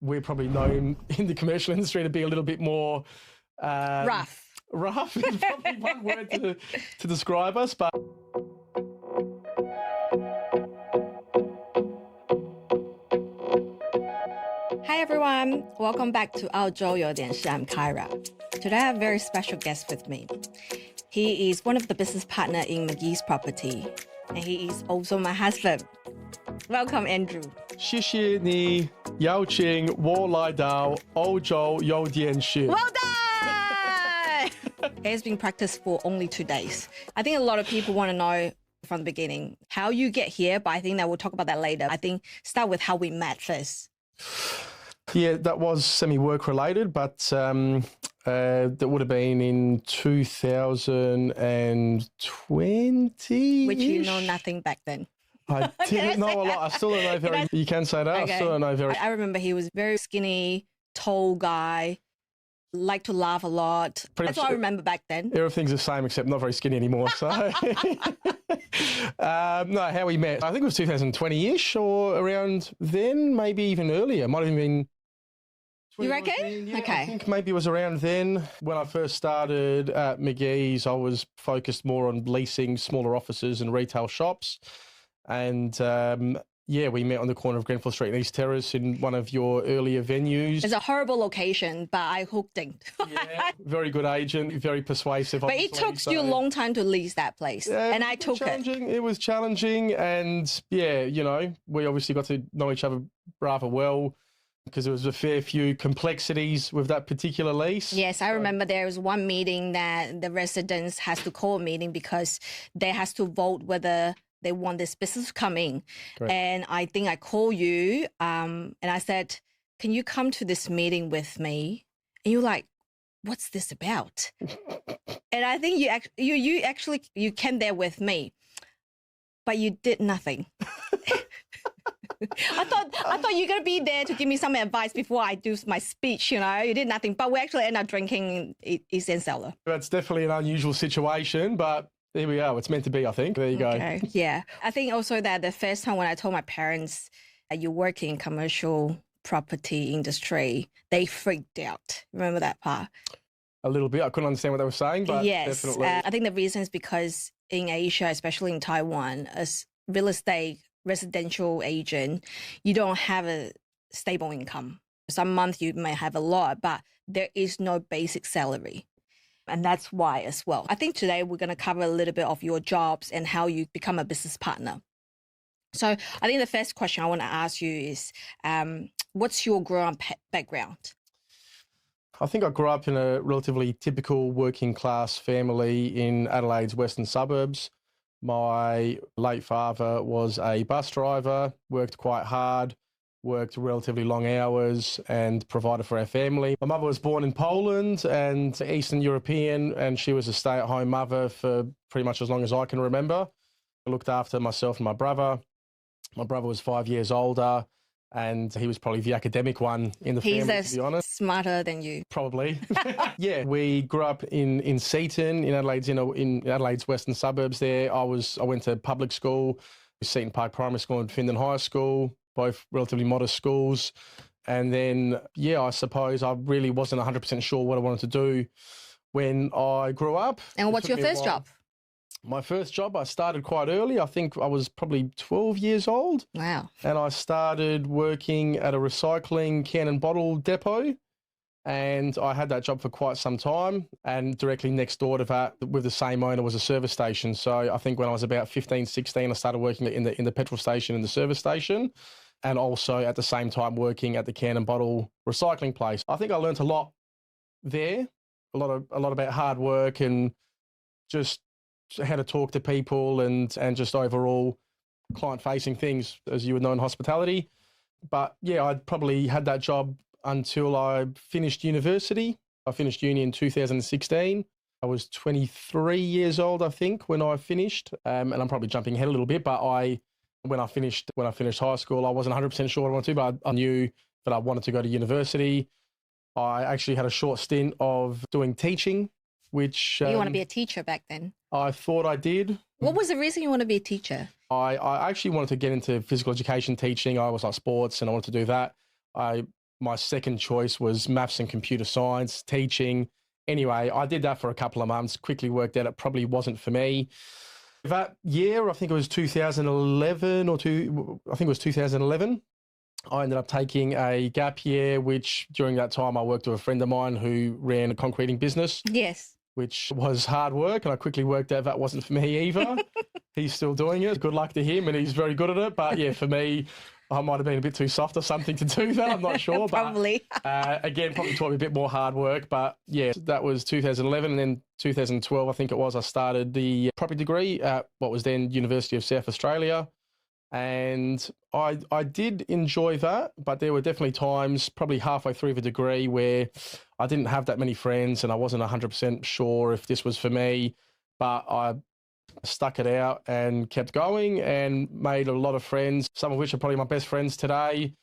we're probably known in the commercial industry to be a little bit more rough. Rough is probably one word to describe us, but Hi everyone, welcome back to 澳洲有点事. I'm Kyra. Today I have a very special guest with me. He is one of the business partner in McGees property, and he is also my husband. Welcome, Andrew. 谢谢你邀请我来到澳洲有点事. Well done! It has been practiced for only 2 days. I think a lot of people want to know from the beginning how you get here, but I think that we'll talk about that later. I think start with how we met first. Yeah, that was semi-work related, but that would have been in 2020. Which you know nothing back then. I didn't know a lot. I still don't know very. You can say that. Okay. I still don't know very. I remember he was very skinny, tall guy, liked to laugh a lot. That's what I remember back then. Everything's the same except not very skinny anymore. So, no, how we met. I think it was 2020-ish or around then, maybe even earlier. Might have even been. You reckon? Yeah, Okay. I think maybe it was around then. When I first started at McGees, I was focused more on leasing smaller offices and retail shops. And yeah, we met on the corner of Grenfell Street and East Terrace in one of your earlier venues. It's a horrible location, but I hooked in. Yeah, very good agent, very persuasive. But it took you a long time to lease that place, and I took it. It was challenging, and yeah, you know, we obviously got to know each other rather well because there was a fair few complexities with that particular lease. Yes, I remember there was one meeting that the residents has to call a meeting because they has to vote whether they want this business to come in. Correct. And I think I called you and I said, can you come to this meeting with me? And you're like, what's this about? And I think you actually came there with me, but you did nothing. I thought you're going to be there to give me some advice before I do my speech, you know. You did nothing, but we actually ended up drinking East End Cellar. That's definitely an unusual situation, but there we are. It's meant to be, I think. There you go. Okay. Yeah. I think also that the first time when I told my parents that you work in commercial property industry, they freaked out. Remember that part? A little bit. I couldn't understand what they were saying, but yes, definitely. I think the reason is because in Asia, especially in Taiwan, as real estate residential agent, you don't have a stable income. Some months you may have a lot, but there is no basic salary. And that's why as well. I think today we're going to cover a little bit of your jobs and how you become a business partner. So I think the first question I want to ask you is, what's your growing background? I think I grew up in a relatively typical working class family in Adelaide's western suburbs. My late father was a bus driver, worked quite hard, worked relatively long hours and provided for our family. My mother was born in Poland and Eastern European, and she was a stay-at-home mother for pretty much as long as I can remember. I looked after myself and my brother. My brother was 5 years older, and he was probably the academic one in the family, to be honest. He's smarter than you. Probably. Yeah, we grew up in Seaton, in Adelaide's western suburbs there. I went to public school, Seaton Park Primary School and Findon High School, both relatively modest schools. And then, yeah, I suppose I really wasn't 100% sure what I wanted to do when I grew up. And what's your first job? My first job, I started quite early. I think I was probably 12 years old. Wow. And I started working at a recycling can and bottle depot. And I had that job for quite some time. And directly next door to that, with the same owner, was a service station. So I think when I was about 15, 16, I started working in the petrol station in the service station. And also at the same time working at the can and bottle recycling place. I think I learned a lot there, a lot about hard work and just how to talk to people and just overall client-facing things, as you would know in hospitality. But yeah, I'd probably had that job until I finished university. I finished uni in 2016. I was 23 years old, I think, when I finished. And I'm probably jumping ahead a little bit, but when I finished high school, I wasn't 100% sure what I wanted to, but I knew that I wanted to go to university. I actually had a short stint of doing teaching, which... you want to be a teacher back then? I thought I did. What was the reason you want to be a teacher? I actually wanted to get into physical education teaching. I was like sports and I wanted to do that. I my second choice was maths and computer science, teaching. Anyway, I did that for a couple of months, quickly worked out it probably wasn't for me. That year, I think it was 2011 I think it was 2011. I ended up taking a gap year, which during that time I worked with a friend of mine who ran a concreting business. Yes. Which was hard work, and I quickly worked out that wasn't for me either. He's still doing it. Good luck to him, and he's very good at it. But yeah, for me, I might have been a bit too soft or something to do that. I'm not sure. Probably. But, again, probably taught me a bit more hard work. But yeah, that was 2011. And then 2012, I think it was, I started the property degree at what was then University of South Australia. And I did enjoy that, but there were definitely times, probably halfway through the degree, where I didn't have that many friends and I wasn't 100% sure if this was for me. But I stuck it out and kept going and made a lot of friends, some of which are probably my best friends today.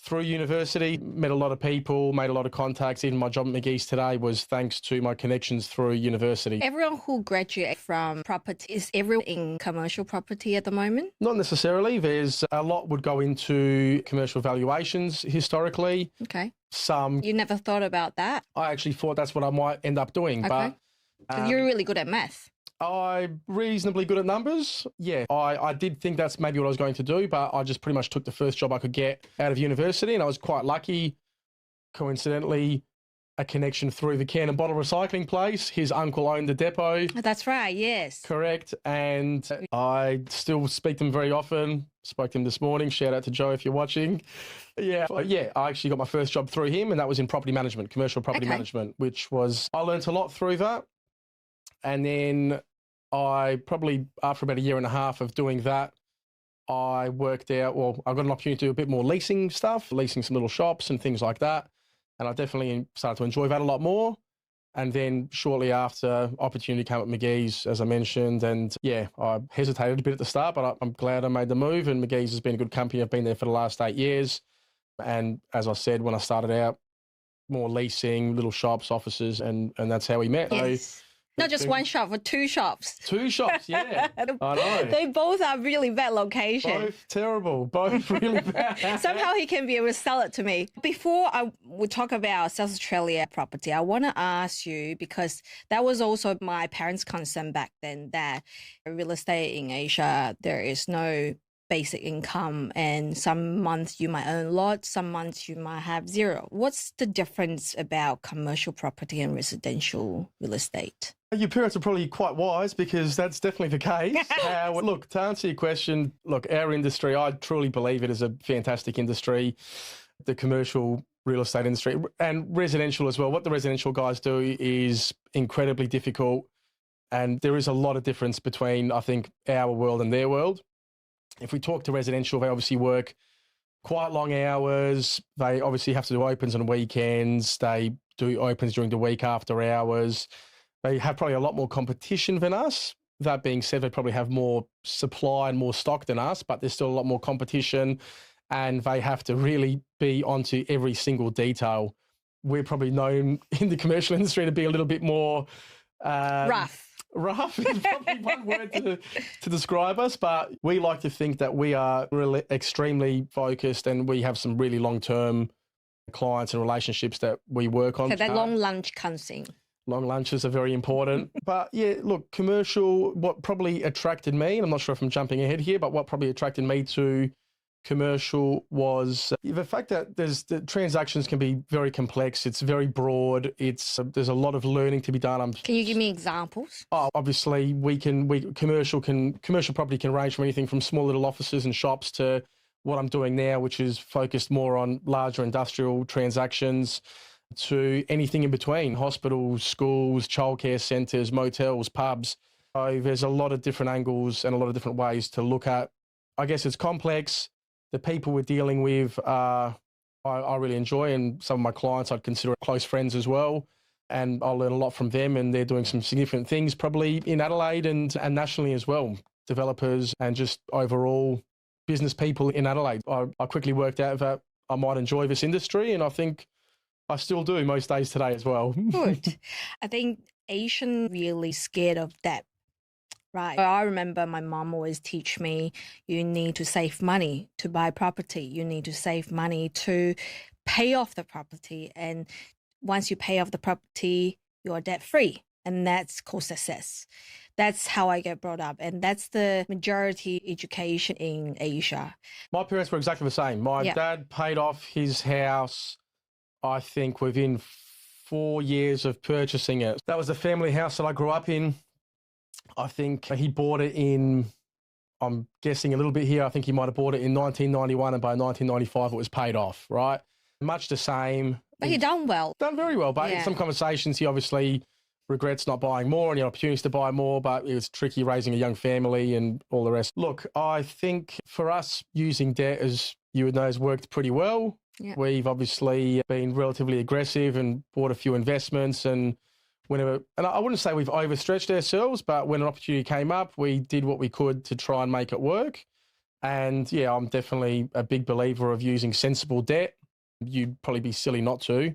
Through university, met a lot of people, made a lot of contacts. Even my job at McGees today was thanks to my connections through university. Everyone who graduates from property, is everyone in commercial property at the moment? Not necessarily. There's a lot would go into commercial valuations historically. Okay. Some. You never thought about that? I actually thought that's what I might end up doing. Okay. But you're really good at math. I'm reasonably good at numbers. Yeah, I did think that's maybe what I was going to do, but I just pretty much took the first job I could get out of university, and I was quite lucky. Coincidentally, a connection through the can and bottle recycling place. His uncle owned the depot. That's right, yes. Correct. And I still speak to him very often. Spoke to him this morning. Shout out to Joe if you're watching. Yeah, I actually got my first job through him, and that was in property management, commercial property management, which was, I learned a lot through that. And then I probably, after about a year and a half of doing that, I worked out, well, I got an opportunity to do a bit more leasing stuff, leasing some little shops and things like that. And I definitely started to enjoy that a lot more. And then shortly after, opportunity came at McGees, as I mentioned. And yeah, I hesitated a bit at the start, but I'm glad I made the move. And McGees has been a good company. I've been there for the last 8 years. And as I said, when I started out, more leasing, little shops, offices, and that's how we met. Yes. Not just one shop, but two shops. Two shops, yeah. I know. They both are really bad locations. Both terrible, both really bad. Somehow he can be able to sell it to me. Before we talk about South Australia property, I want to ask you, because that was also my parents' concern back then, that real estate in Asia, there is no basic income, and some months you might earn a lot, some months you might have zero. What's the difference about commercial property and residential real estate? Your parents are probably quite wise, because that's definitely the case. Look, to answer your question, look, our industry, I truly believe it is a fantastic industry, the commercial real estate industry, and residential as well. What the residential guys do is incredibly difficult, and there is a lot of difference between, I think, our world and their world. If we talk to residential, they obviously work quite long hours. They obviously have to do opens on weekends. They do opens during the week after hours. They have probably a lot more competition than us. That being said, they probably have more supply and more stock than us, but there's still a lot more competition, and they have to really be onto every single detail. We're probably known in the commercial industry to be a little bit more rough. Rough is probably one word to describe us, but we like to think that we are really extremely focused, and we have some really long-term clients and relationships that we work on. So that long lunch comes in. Long lunches are very important. But yeah, look, commercial, what probably attracted me, and I'm not sure if I'm jumping ahead here, but what probably attracted me to commercial was the fact that the transactions can be very complex. It's very broad. There's a lot of learning to be done. Can you give me examples? Obviously, commercial property can range from anything from small little offices and shops to what I'm doing now, which is focused more on larger industrial transactions, to anything in between: hospitals, schools, childcare centres, motels, pubs. So there's a lot of different angles and a lot of different ways to look at. I guess it's complex. The people we're dealing with, I really enjoy, and some of my clients I'd consider close friends as well. And I'll learn a lot from them, and they're doing some significant things probably in Adelaide and nationally as well. Developers and just overall business people in Adelaide. I quickly worked out that I might enjoy this industry, and I think I still do most days today as well. Good. I think Asian really scared of debt. Right. I remember my mom always teach me, you need to save money to buy property. You need to save money to pay off the property. And once you pay off the property, you're debt free. And that's called success. That's how I get brought up. And that's the majority education in Asia. My parents were exactly the same. My dad paid off his house, I think, within 4 years of purchasing it. That was the family house that I grew up in. I think he bought it in, I'm guessing a little bit here, I think he might have bought it in 1991, and by 1995 it was paid off, right? Much the same. But he done well. Done very well, but in some conversations he obviously regrets not buying more and he had opportunities to buy more, but it was tricky raising a young family and all the rest. Look, I think for us, using debt, as you would know, has worked pretty well. Yeah. We've obviously been relatively aggressive and bought a few investments, and I wouldn't say we've overstretched ourselves, but when an opportunity came up, we did what we could to try and make it work. And yeah, I'm definitely a big believer of using sensible debt. You'd probably be silly not to.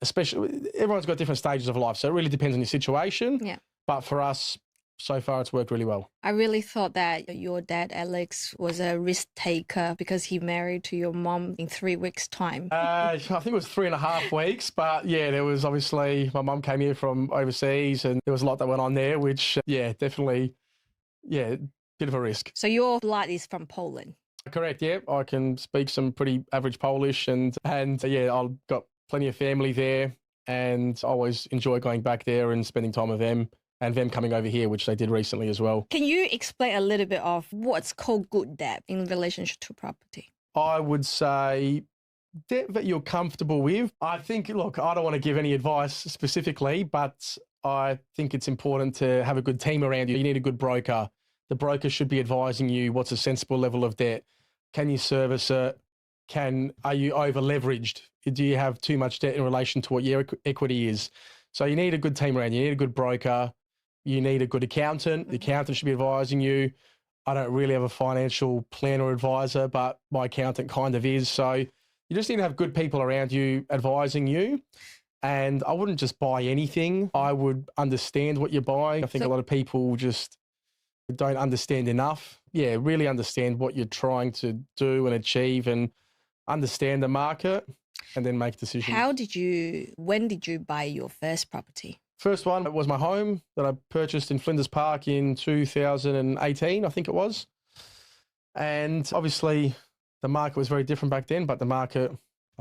Especially, everyone's got different stages of life, so it really depends on your situation. Yeah. But for us, so far, it's worked really well. I really thought that your dad, Alex, was a risk taker because he married to your mom in 3 weeks' time. I think it was 3.5 weeks, but yeah, there was obviously, my mum came here from overseas and there was a lot that went on there, which, definitely, bit of a risk. So your blood is from Poland? Correct, yeah. I can speak some pretty average Polish and I've got plenty of family there, and I always enjoy going back there and spending time with them, and them coming over here, which they did recently as well. Can you explain a little bit of what's called good debt in relationship to property? I would say debt that you're comfortable with. I think, look, I don't want to give any advice specifically, but I think it's important to have a good team around you. You need a good broker. The broker should be advising you what's a sensible level of debt. Can you service it? Are you over leveraged? Do you have too much debt in relation to what your equity is? So you need a good team around you. You need a good broker. You need a good accountant. The accountant should be advising you. I don't really have a financial planner advisor, but my accountant kind of is. So you just need to have good people around you advising you. And I wouldn't just buy anything. I would understand what you're buying. I think a lot of people just don't understand enough. Yeah, really understand what you're trying to do and achieve, and understand the market, and then make decisions. When did you buy your first property? First one was my home that I purchased in Flinders Park in 2018, I think it was. And obviously the market was very different back then, but I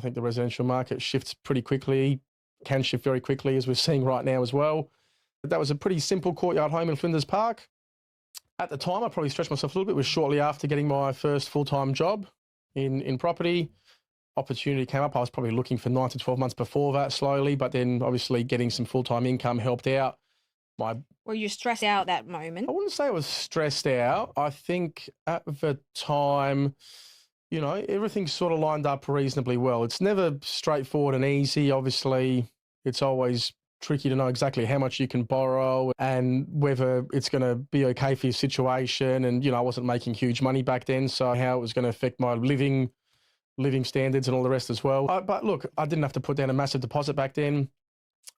think the residential market shifts pretty quickly, can shift very quickly, as we're seeing right now as well. But that was a pretty simple courtyard home in Flinders Park. At the time, I probably stretched myself a little bit. It was shortly after getting my first full-time job in property. Opportunity came up. I was probably looking for 9 to 12 months before that, slowly, but then obviously getting some full-time income helped out. Were you stressed out that moment? I wouldn't say I was stressed out. I think at the time, everything sort of lined up reasonably well. It's never straightforward and easy. Obviously, it's always tricky to know exactly how much you can borrow and whether it's going to be okay for your situation. And, I wasn't making huge money back then, so how it was going to affect my living standards and all the rest as well. But look, I didn't have to put down a massive deposit back then.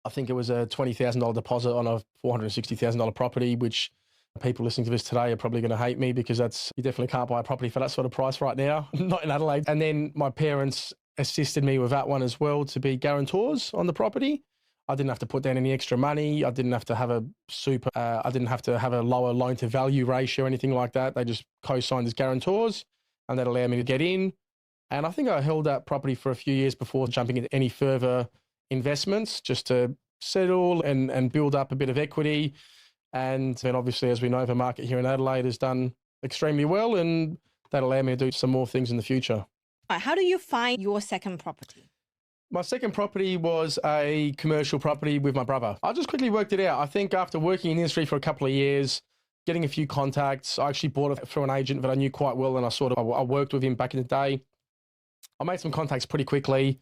I think it was a $20,000 deposit on a $460,000 property, which people listening to this today are probably going to hate me, because you definitely can't buy a property for that sort of price right now, not in Adelaide. And then my parents assisted me with that one as well, to be guarantors on the property. I didn't have to put down any extra money. I didn't have to have I didn't have to have a lower loan to value ratio or anything like that. They just co-signed as guarantors, and that allowed me to get in. And I think I held that property for a few years before jumping into any further investments, just to settle and build up a bit of equity. And then obviously, as we know, the market here in Adelaide has done extremely well, and that allowed me to do some more things in the future. How do you find your second property? My second property was a commercial property with my brother. I just quickly worked it out. I think after working in the industry for a couple of years, getting a few contacts, I actually bought it through an agent that I knew quite well, and I worked with him back in the day. I made some contacts pretty quickly.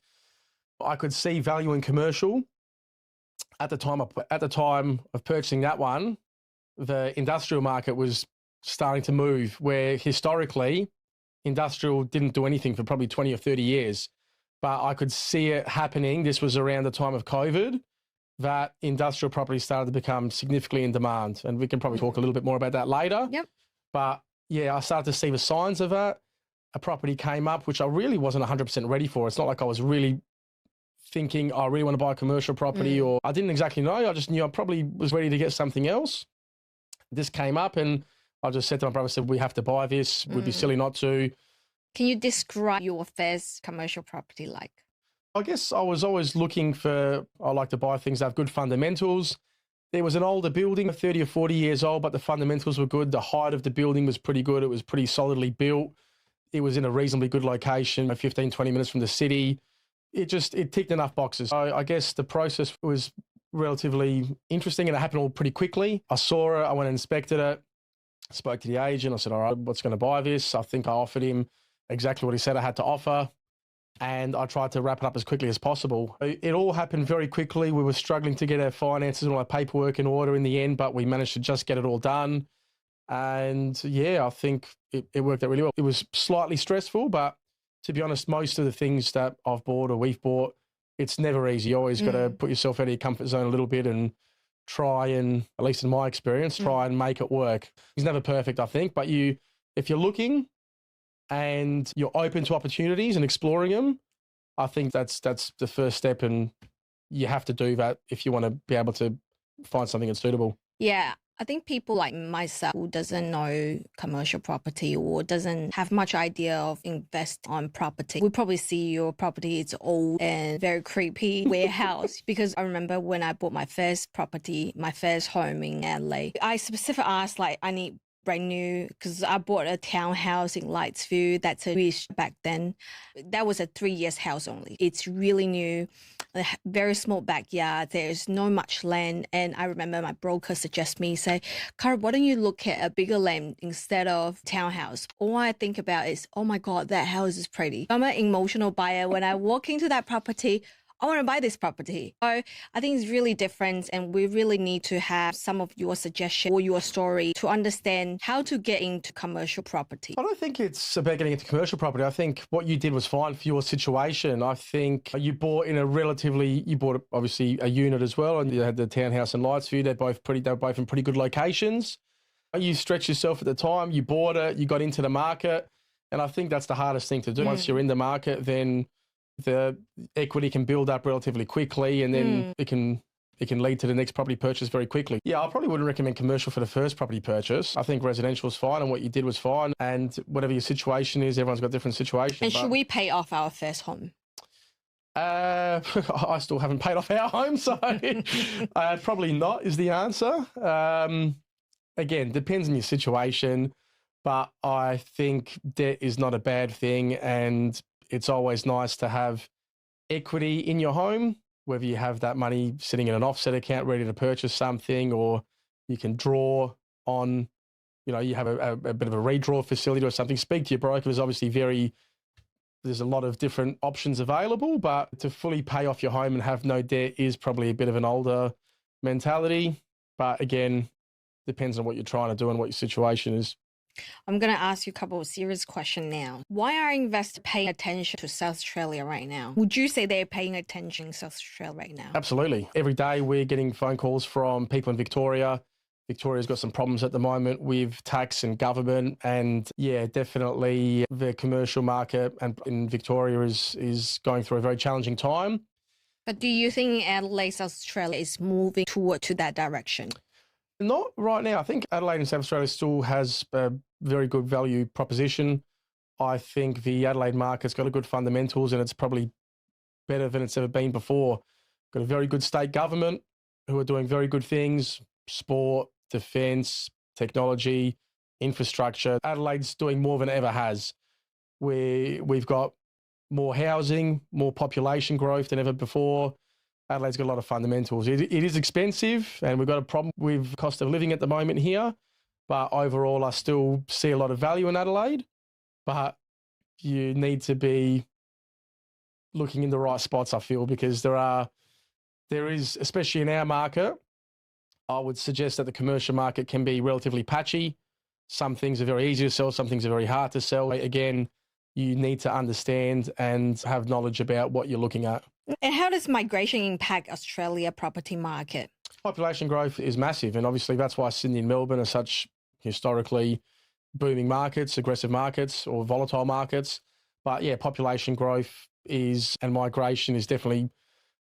I could see value in commercial. At the time of purchasing that one, the industrial market was starting to move, where historically industrial didn't do anything for probably 20 or 30 years. But I could see it happening. This was around the time of COVID, that industrial property started to become significantly in demand. And we can probably talk a little bit more about that later. Yep. But yeah, I started to see the signs of that. a property came up, which I really wasn't 100% ready for. It's not like I was really thinking, I really want to buy a commercial property, or I didn't exactly know. I just knew I probably was ready to get something else. This came up and I just said to my brother, said, we have to buy this. We'd be silly not to. Can you describe your first commercial property like? I guess I was always looking for, I like to buy things that have good fundamentals. There was an older building, 30 or 40 years old, but the fundamentals were good. The height of the building was pretty good. It was pretty solidly built. It was in a reasonably good location, 15, 20 minutes from the city. It ticked enough boxes. So I guess the process was relatively interesting and it happened all pretty quickly. I saw it, I went and inspected it, spoke to the agent. I said, all right, what's going to buy this? I think I offered him exactly what he said I had to offer. And I tried to wrap it up as quickly as possible. It all happened very quickly. We were struggling to get our finances and all our paperwork in order in the end, but we managed to just get it all done. And yeah, I think it worked out really well. It was slightly stressful, but to be honest, most of the things that I've bought or we've bought, it's never easy. You always got to put yourself out of your comfort zone a little bit and try and, at least in my experience, try and make it work. It's never perfect, I think, but if you're looking and you're open to opportunities and exploring them, I think that's the first step, and you have to do that if you want to be able to find something that's suitable. Yeah, I think people like myself who doesn't know commercial property or doesn't have much idea of invest on property, we probably see your property, it's old and very creepy warehouse. Because I remember when I bought my first property, my first home in LA, I specifically asked, like, I need brand new, because I bought a townhouse in Lightsview. That's a wish back then. That was a 3 years house only. It's really new, a very small backyard. There's no much land. And I remember my broker suggest me, say, Cara, why don't you look at a bigger land instead of townhouse? All I think about is, oh my God, that house is pretty. I'm an emotional buyer. When I walk into that property, I want to buy this property. So I think it's really different, and we really need to have some of your suggestions or your story to understand how to get into commercial property. I don't think it's about getting into commercial property. I think what you did was fine for your situation. I think you bought obviously a unit as well, and you had the townhouse in Lightsview. They're both in pretty good locations. You stretched yourself at the time, you bought it, you got into the market, and I think that's the hardest thing to do. Once you're in the market, then the equity can build up relatively quickly, and then it can lead to the next property purchase very quickly. Yeah, I probably wouldn't recommend commercial for the first property purchase. I think residential is fine, and what you did was fine. And whatever your situation is, everyone's got different situations. And should we pay off our first home? I still haven't paid off our home, so probably not is the answer. Again, depends on your situation, but I think debt is not a bad thing, and it's always nice to have equity in your home, whether you have that money sitting in an offset account ready to purchase something, or you can draw on, you have a bit of a redraw facility or something. Speak to your broker. There's a lot of different options available, but to fully pay off your home and have no debt is probably a bit of an older mentality. But again, depends on what you're trying to do and what your situation is. I'm going to ask you a couple of serious questions now. Why are investors paying attention to South Australia right now? Would you say they're paying attention to South Australia right now? Absolutely. Every day we're getting phone calls from people in Victoria. Victoria's got some problems at the moment with tax and government. And yeah, definitely the commercial market and in Victoria is going through a very challenging time. But do you think Adelaide, South Australia is moving to that direction? Not right now. I think Adelaide and South Australia still has a very good value proposition. I think the Adelaide market's got a good fundamentals, and it's probably better than it's ever been before. Got a very good state government who are doing very good things: sport, defence, technology, infrastructure. Adelaide's doing more than it ever has. We've got more housing, more population growth than ever before. Adelaide's got a lot of fundamentals. It is expensive, and we've got a problem with cost of living at the moment here. But overall, I still see a lot of value in Adelaide. But you need to be looking in the right spots, I feel, because there is, especially in our market, I would suggest that the commercial market can be relatively patchy. Some things are very easy to sell, some things are very hard to sell. Again, you need to understand and have knowledge about what you're looking at. And how does migration impact Australia property market? Population growth is massive, and obviously that's why Sydney and Melbourne are such historically booming markets, aggressive markets, or volatile markets. But yeah, population growth and migration is definitely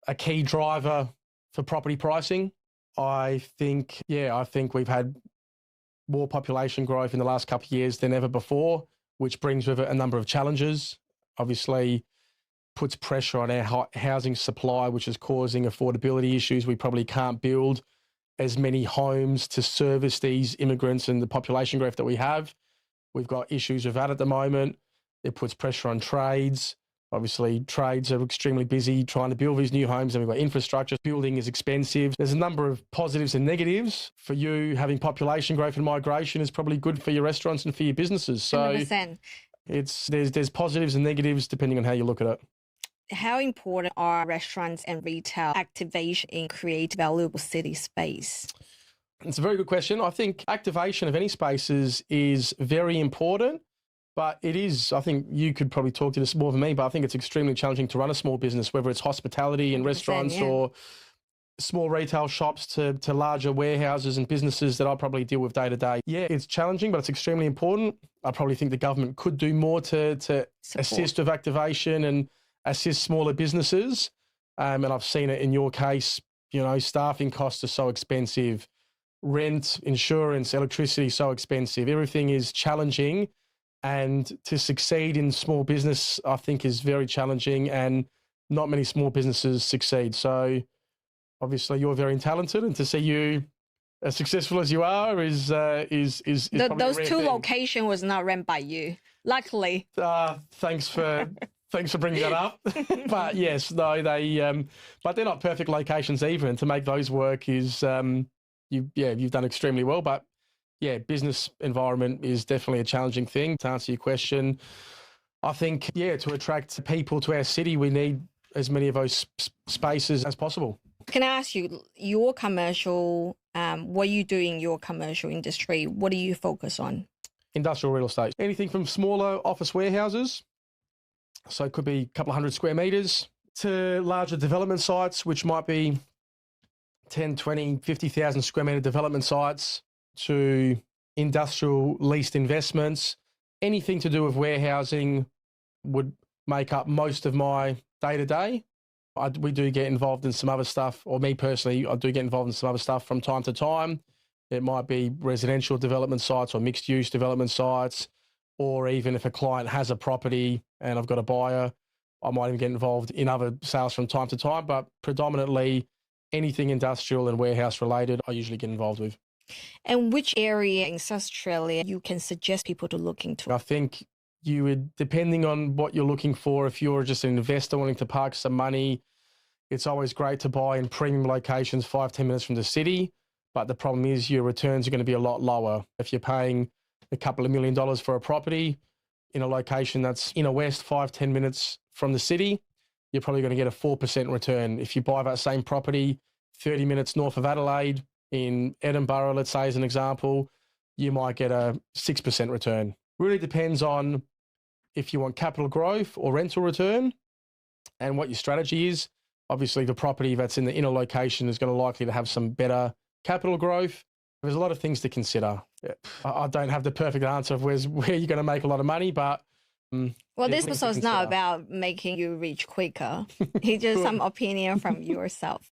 a key driver for property pricing. I think we've had more population growth in the last couple of years than ever before, which brings with it a number of challenges. Obviously, puts pressure on our housing supply, which is causing affordability issues. We probably can't build as many homes to service these immigrants and the population growth that we have. We've got issues with that at the moment. It puts pressure on trades. Obviously, trades are extremely busy trying to build these new homes, and we've got infrastructure. Building is expensive. There's a number of positives and negatives. For you, having population growth and migration is probably good for your restaurants and for your businesses. So 100%. There's positives and negatives depending on how you look at it. How important are restaurants and retail activation in create valuable city space? It's a very good question. I think activation of any spaces is very important. But it is, I think you could probably talk to this more than me, but I think it's extremely challenging to run a small business, whether it's hospitality and restaurants or small retail shops to larger warehouses and businesses that I probably deal with day to day. Yeah, it's challenging, but it's extremely important. I probably think the government could do more to assist with activation and assist smaller businesses. And I've seen it in your case, staffing costs are so expensive. Rent, insurance, electricity, so expensive. Everything is challenging. And to succeed in small business, I think, is very challenging, and not many small businesses succeed. So obviously you're very talented, and to see you as successful as you are is those two locations was not run by you, luckily. Thanks for bringing that up. But yes, no, but they're not perfect locations either, and to make those work is you've done extremely well. But yeah, business environment is definitely a challenging thing. To answer your question, I think, to attract people to our city, we need as many of those spaces as possible. Can I ask you, your commercial, what you do in your commercial industry, what do you focus on? Industrial real estate. Anything from smaller office warehouses, so it could be a couple of 100 square metres, to larger development sites, which might be 10, 20, 50,000 square metre development sites, to industrial leased investments. Anything to do with warehousing would make up most of my day-to-day. We do get involved in some other stuff, or me personally, I do get involved in some other stuff from time to time. It might be residential development sites or mixed-use development sites, or even if a client has a property and I've got a buyer, I might even get involved in other sales from time to time, but predominantly anything industrial and warehouse related, I usually get involved with. And which area in South Australia you can suggest people to look into? I think you would, depending on what you're looking for, if you're just an investor wanting to park some money, it's always great to buy in premium locations 5-10 minutes from the city. But the problem is your returns are going to be a lot lower. If you're paying a couple of $1 million for a property in a location that's inner west, 5-10 minutes from the city, you're probably going to get a 4% return. If you buy that same property 30 minutes north of Adelaide, in Edinburgh, let's say as an example, you might get a 6% return. Really depends on if you want capital growth or rental return and what your strategy is. Obviously, the property that's in the inner location is going to likely to have some better capital growth. There's a lot of things to consider. I don't have the perfect answer of where you're going to make a lot of money, but well, this episode is not about making you rich quicker. It's just some opinion from yourself.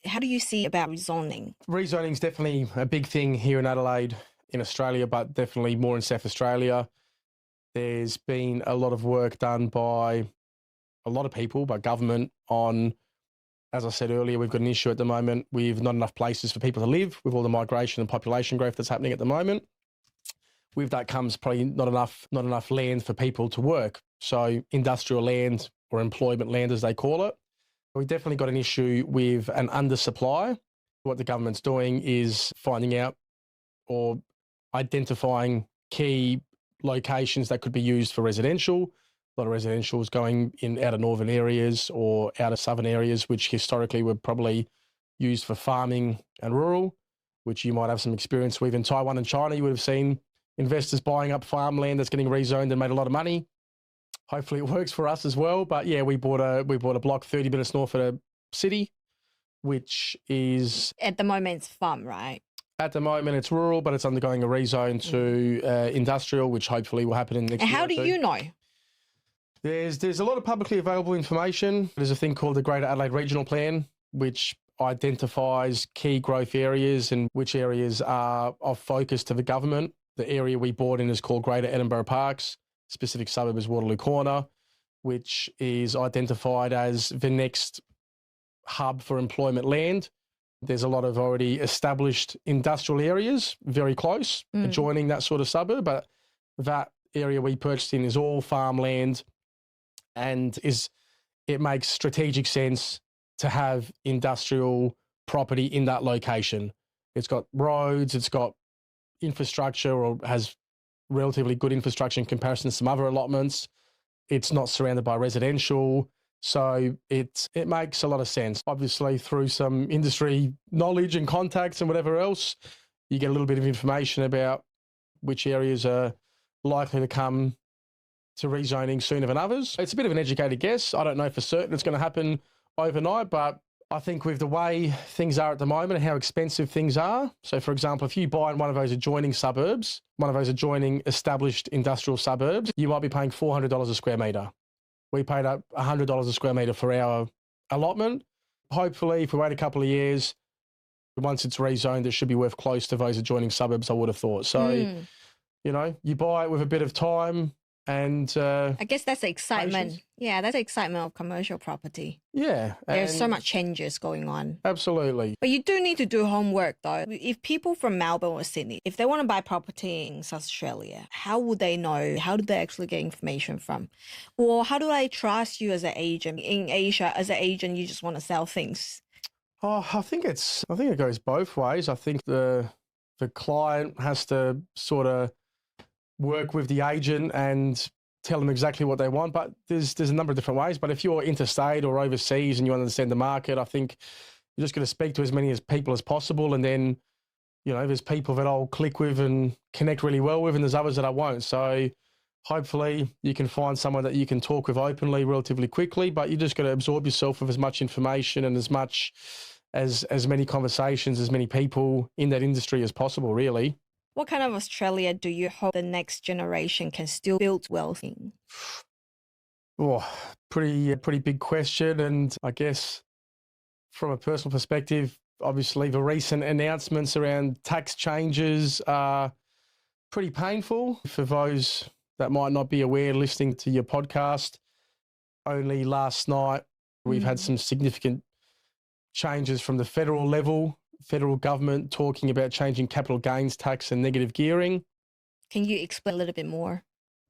How do you see about rezoning? Rezoning is definitely a big thing here in Adelaide, in Australia, but definitely more in South Australia. There's been a lot of work done by a lot of people, by government, on, as I said earlier, we've got an issue at the moment with not enough places for people to live, with all the migration and population growth that's happening at the moment. With that comes probably not enough land for people to work. So industrial land, or employment land as they call it. We've definitely got an issue with an undersupply. What the government's doing is finding out or identifying key locations that could be used for residential. A lot of residential is going out of northern areas or out of southern areas, which historically were probably used for farming and rural, which you might have some experience with. In Taiwan and China, you would have seen investors buying up farmland that's getting rezoned and made a lot of money. Hopefully it works for us as well. But yeah, we bought a block 30 minutes north of the city, which is... At the moment it's farm, right? At the moment, it's rural, but it's undergoing a rezone to industrial, which hopefully will happen in the next year. And how do you know? There's a lot of publicly available information. There's a thing called the Greater Adelaide Regional Plan, which identifies key growth areas and which areas are of focus to the government. The area we bought in is called Greater Edinburgh Parks. Specific suburb is Waterloo Corner, which is identified as the next hub for employment land. There's a lot of already established industrial areas very close, adjoining that sort of suburb, but that area we purchased in is all farmland, and it makes strategic sense to have industrial property in that location. It's got roads, it's got infrastructure, or has relatively good infrastructure in comparison to some other allotments. It's not surrounded by residential. So it makes a lot of sense. Obviously, through some industry knowledge and contacts and whatever else, you get a little bit of information about which areas are likely to come to rezoning sooner than others. It's a bit of an educated guess. I don't know for certain it's going to happen overnight, but I think with the way things are at the moment and how expensive things are, so for example, if you buy in one of those adjoining suburbs, one of those adjoining established industrial suburbs, you might be paying $400 a square metre. We paid up $100 a square metre for our allotment. Hopefully, if we wait a couple of years, once it's rezoned, it should be worth close to those adjoining suburbs, I would have thought. So, you know, you buy it with a bit of time. And I guess that's the excitement. Patience. Yeah, that's the excitement of commercial property. Yeah. There's so much changes going on. Absolutely. But you do need to do homework though. If people from Melbourne or Sydney, if they want to buy property in South Australia, how would they know? How do they actually get information from? Or how do they trust you as an agent? In Asia, as an agent, you just want to sell things. Oh, I think it goes both ways. I think the client has to sort of work with the agent and tell them exactly what they want. But there's a number of different ways. But if you're interstate or overseas and you understand the market, I think you're just going to speak to as many people as possible. And then, you know, there's people that I'll click with and connect really well with, and there's others that I won't. So hopefully you can find someone that you can talk with openly relatively quickly, but you just got to absorb yourself with as much information and as many conversations, as many people in that industry as possible, really. What kind of Australia do you hope the next generation can still build wealth in? Oh, pretty big question. And I guess from a personal perspective, obviously the recent announcements around tax changes are pretty painful. For those that might not be aware, listening to your podcast, only last night we've had some significant changes from the federal level. Federal government talking about changing capital gains tax and negative gearing. Can you explain a little bit more?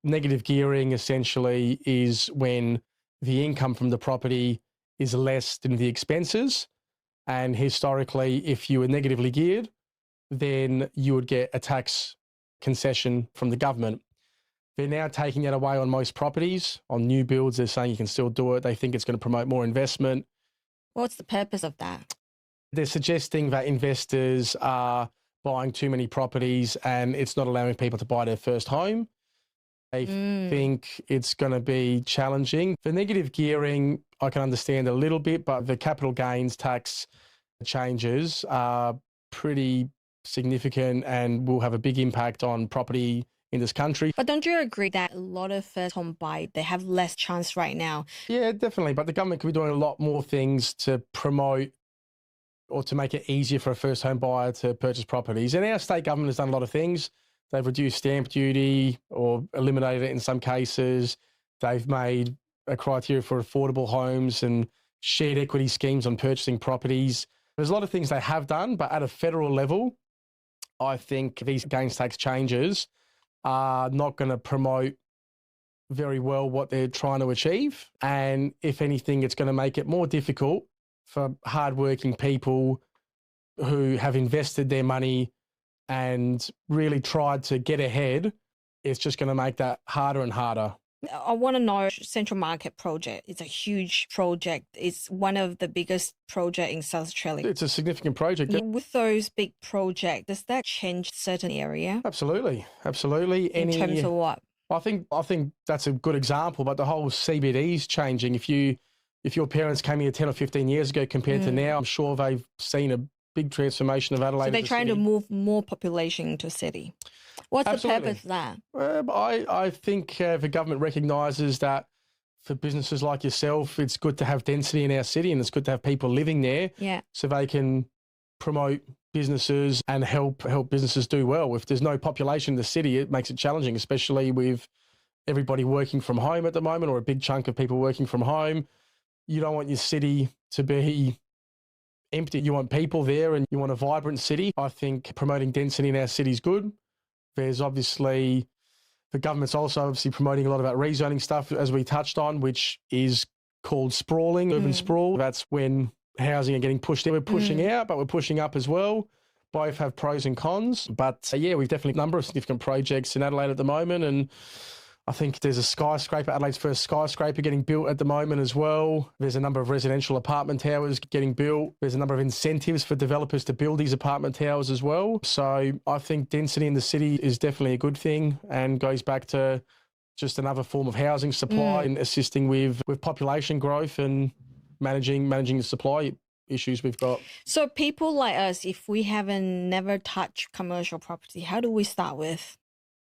Negative gearing essentially is when the income from the property is less than the expenses. And historically, if you were negatively geared, then you would get a tax concession from the government. They're now taking that away on most properties. On new builds, they're saying you can still do it. They think it's going to promote more investment. What's the purpose of that? They're suggesting that investors are buying too many properties and it's not allowing people to buy their first home. They think it's going to be challenging. The negative gearing, I can understand a little bit, but the capital gains tax changes are pretty significant and will have a big impact on property in this country. But don't you agree that a lot of first home buyers, they have less chance right now? Yeah, definitely. But the government could be doing a lot more things to promote or to make it easier for a first home buyer to purchase properties. And our state government has done a lot of things. They've reduced stamp duty or eliminated it in some cases. They've made a criteria for affordable homes and shared equity schemes on purchasing properties. There's a lot of things they have done, but at a federal level, I think these gains tax changes are not going to promote very well what they're trying to achieve. And if anything, it's going to make it more difficult for hardworking people who have invested their money and really tried to get ahead. It's just going to make that harder and harder. I want to know, Central Market project, it's a huge project. It's one of the biggest projects in South Australia. It's a significant project. With those big projects, does that change certain area? Absolutely. Absolutely. In terms of what? I think that's a good example, but the whole CBD is changing. If your parents came here 10 or 15 years ago compared to now, I'm sure they've seen a big transformation of Adelaide. So they're trying to move more population into city. What's Absolutely. the purpose of that? I think the government recognises that for businesses like yourself, it's good to have density in our city, and it's good to have people living there, so they can promote businesses and help businesses do well. If there's no population in the city, it makes it challenging, especially with everybody working from home at the moment, or a big chunk of people working from home. You don't want your city to be empty. You want people there, and you want a vibrant city. I think promoting density in our city is good. There's obviously, the government's also obviously promoting a lot about rezoning stuff, as we touched on, which is called sprawling, urban sprawl. That's when housing are getting pushed in. We're pushing out, but we're pushing up as well. Both have pros and cons. But yeah, we've definitely a number of significant projects in Adelaide at the moment. And I think there's a skyscraper, Adelaide's first skyscraper, getting built at the moment as well. There's a number of residential apartment towers getting built. There's a number of incentives for developers to build these apartment towers as well. So I think density in the city is definitely a good thing, and goes back to just another form of housing supply and assisting with population growth and managing the supply issues we've got. So people like us, if we haven't never touched commercial property, how do we start with?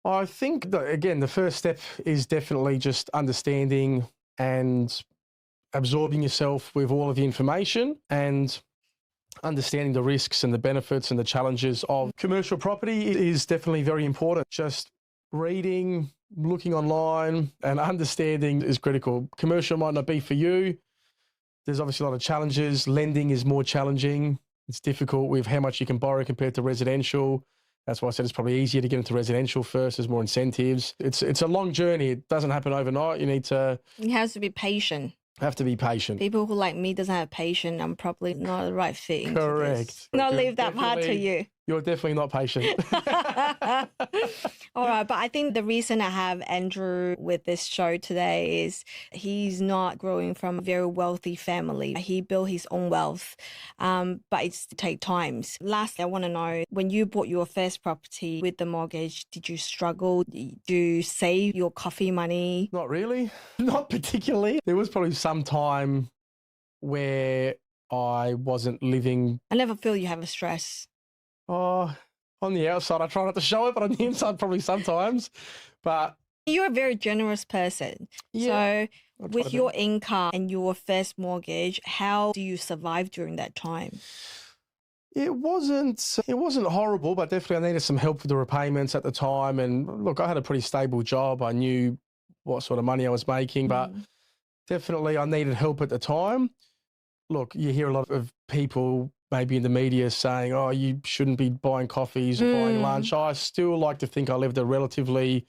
I think, again, the first step is definitely just understanding and absorbing yourself with all of the information and understanding the risks and the benefits and the challenges of commercial property is definitely very important. Just reading, looking online and understanding is critical. Commercial might not be for you. There's obviously a lot of challenges. Lending is more challenging. It's difficult with how much you can borrow compared to residential. That's why I said it's probably easier to get into residential first. There's more incentives. It's a long journey. It doesn't happen overnight. You have to be patient. Have to be patient. People who like me doesn't have patience. I'm probably not the right fit. Correct. Not leave that part to you. You're definitely not patient. All right. But I think the reason I have Andrew with this show today is he's not growing from a very wealthy family. He built his own wealth, but it takes time. Lastly, I want to know, when you bought your first property with the mortgage, did you struggle? Did you save your coffee money? Not really. Not particularly. There was probably some time where I wasn't living. I never feel you have a stress. Oh, on the outside, I try not to show it, but on the inside, probably sometimes. But you're a very generous person. Yeah, so with your income and your first mortgage, how do you survive during that time? It wasn't horrible, but definitely I needed some help with the repayments at the time. And look, I had a pretty stable job. I knew what sort of money I was making, but definitely I needed help at the time. Look, you hear a lot of people maybe in the media saying, oh, you shouldn't be buying coffees or buying lunch. I still like to think I lived a relatively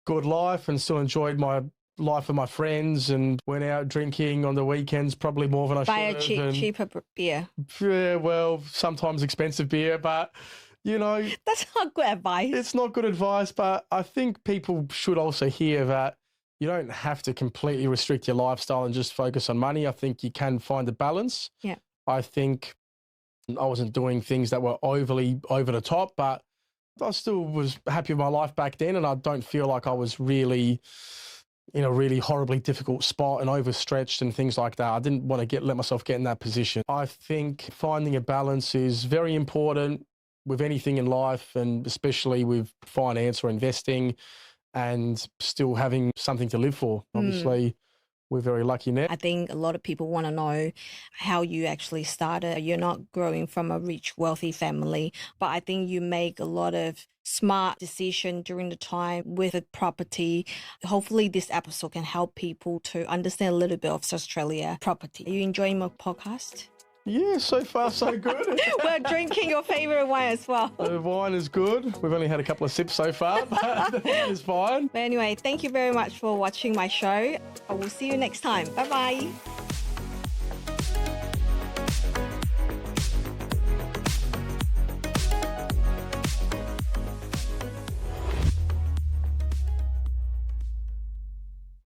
good life and still enjoyed my life with my friends and went out drinking on the weekends, probably more than I should have. Buy a cheaper beer. Yeah, well, sometimes expensive beer, but, That's not good advice. It's not good advice, but I think people should also hear that you don't have to completely restrict your lifestyle and just focus on money. I think you can find a balance. Yeah. I think I wasn't doing things that were overly over the top, but I still was happy with my life back then, and I don't feel like I was really in a really horribly difficult spot and overstretched and things like that. I didn't want to let myself get in that position. I think finding a balance is very important with anything in life, and especially with finance or investing, and still having something to live for. Obviously, we're very lucky now. I think a lot of people want to know how you actually started. You're not growing from a rich, wealthy family, but I think you make a lot of smart decisions during the time with a property. Hopefully this episode can help people to understand a little bit of Australia property. Are you enjoying my podcast? Yeah, so far so good. We're drinking your favorite wine as well. The wine is good. We've only had a couple of sips so far, but the wine is fine. But anyway, thank you very much for watching my show. I will see you next time. Bye-bye.